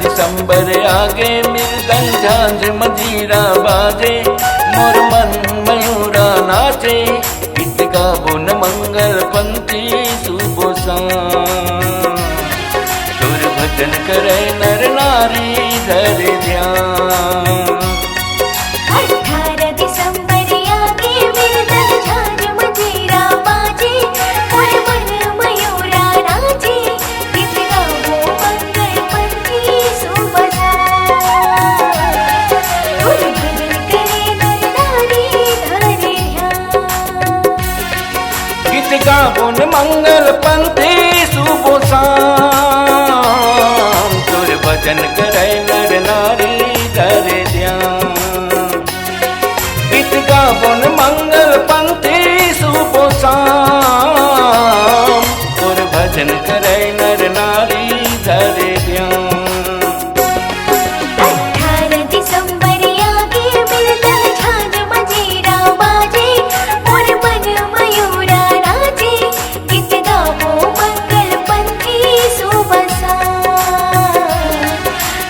दिसंबर आगे मृदंग झांझ मजीरा बाजे, मोर मन मयूरा नाचे, गीत गाबुन मंगल पंथी सुबह शाम। सुर भजन करे नर नारी धरे ध्यान। 18 दिसंबर आगे मृदंग झांझ मजीरा बाजे, मोर मन मयूरा नाचे, गीत गाबो मंगल पंथी सुबह शाम। सुर भजन करे नर नारी धरे ध्यान। गीत गाबुन मंगल पंथी सुबह शाम। सुर भजन करे नर नारी धरे ध्यान। गीत गाबुन मंगल पंथी सुबह शाम। सुर भजन करे नर नारी धरे ध्यान। 18 दिसंबर आगे मृदंग झांझ मजीरा बाजे, मोर मन मयूरा नाचे, गीत गाबो मंगल पंथी सुबह शाम।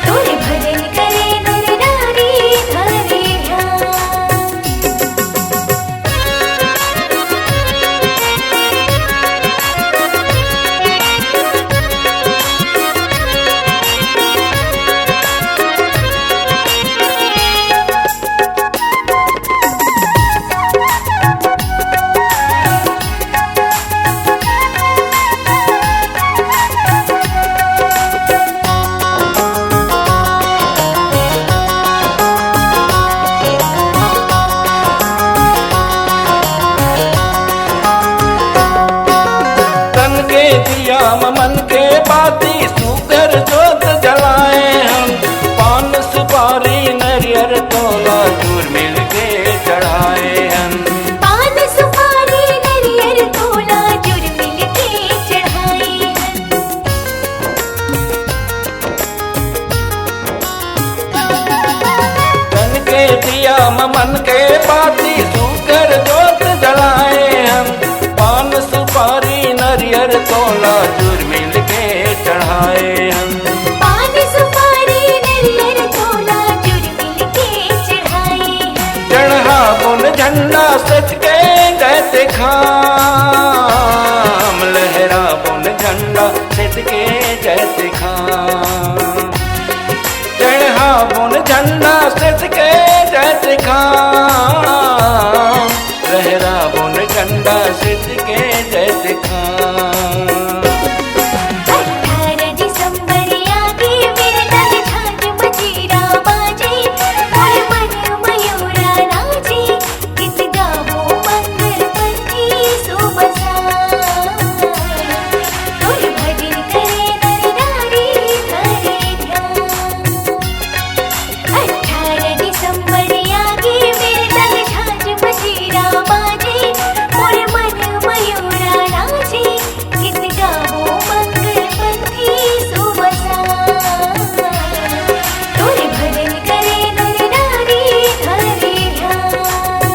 सुर भजन करे नर नारी धरे ध्यान। तन के दिया मन के बाती सुगर जोत जलाए हम। पान सुपारी नरियर तोला दूर मिल के चढ़ाए हम। पान सुपारी नरियर तोला जुर मिल के चढ़ाए हैं। तन के दिया मन के बाती सुगर जोत जलाए हम। पान सुपारी नरियर तोला दूर मिल के चढ़ाए हम। पान सुपारी नरियर तोला जुर मिल के चढ़ाए हैं। चढ़ा बुन झंडा सच के गए खाम। लहरा बुन झंडा सच के जैसे खाम। चढ़ा बुन झंडा सच के जैसे खाम। लहरा बुन झंडा सच के जैसे खाम। 18 दिसंबर आगे मृदंग झांझ मजीरा बाजे, मोर मन मयूरा नाचे, गीत गाबो मंगल पंथी सुबह शाम। सुर भजन करे नर नारी धरे ध्यान। 18 दिसंबर आगे मृदंग झांझ मजीरा बाजे, मोर मन मयूरा नाचे, गीत गाबो मंगल पंथी सुबह शाम। सुर भजन करे नर नारी धरे ध्यान।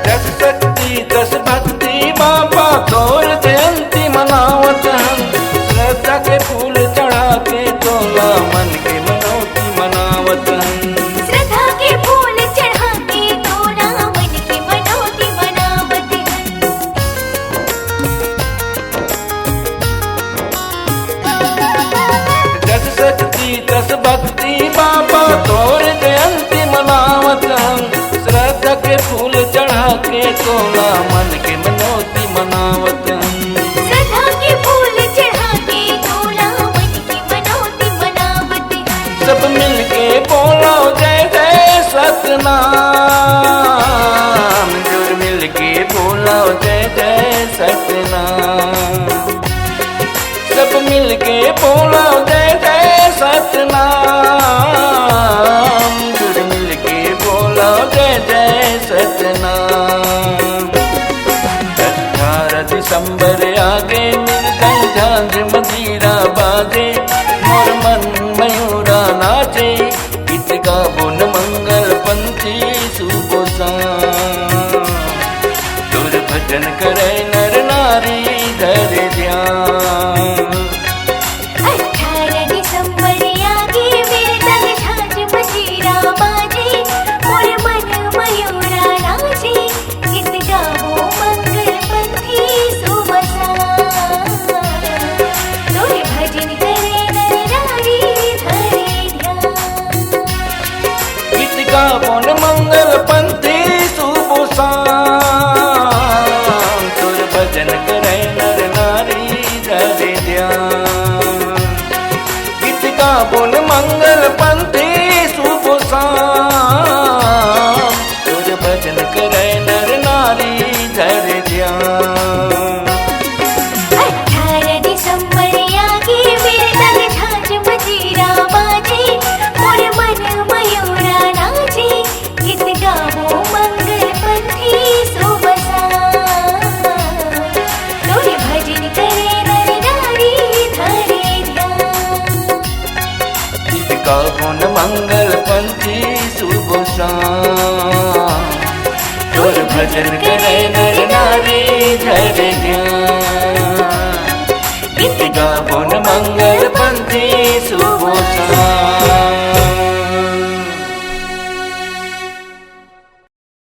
दस शक्ति दस भक्ति बाबा तोर जयंती मनावत हम। श्रद्धा के फूल चढ़ा के तोला मन के मनौती मनावत हम। श्रद्धा के फूल चढ़ा के तोला मन की मनौती मनावत हैं। दस शक्ति दस भक्ति बाबा तोर जयंती तोला मन के मनोती मनावत श्रद्धा के फूल चढ़ा के तोला मन की मनौती मनावत सब मिलके बोलो जय जय सतनाम जुड़ मिलके बोलो जय जय सतनाम सब मिलके बोलो जय जय सतनाम जुड़ मिलके बोलो जय जय सतनाम 18 दिसंबर आगे मिलकर झांझ मजीरा बाजे मोर मन मयूरा नाचे गीत गाबुन मंगल पंथी सुबह शाम तुर भजन करे नर नारी धरे ध्यान 18 दिसंबर आगे मिलकर झांझ मजीरा बाजे मोर मन मयूरा नाचे गीत गावो मंगल पंथी सुबह शाम तोरे भजन करे नर नारी धरे ध्यान गीत गाबुन मंगल पंथी सुबह शाम तुर भजन करे नर नारी धरे ध्यान गीत गाबुन मंगल पंथी सुबह शाम तुर भजन करे नर नारी धरे ध्यान 18 दिसंबर आगे मिलकर झांझ मजीरा बाजे मोर मन मयूरा नाचे गीत गावो मंगल पंथी सुबह शाम तोरे भजन करे नर नारी धरे ध्यान गीत गाबुन मंगल पंथी सुबह शाम तुर भजन करे नर नारी धरे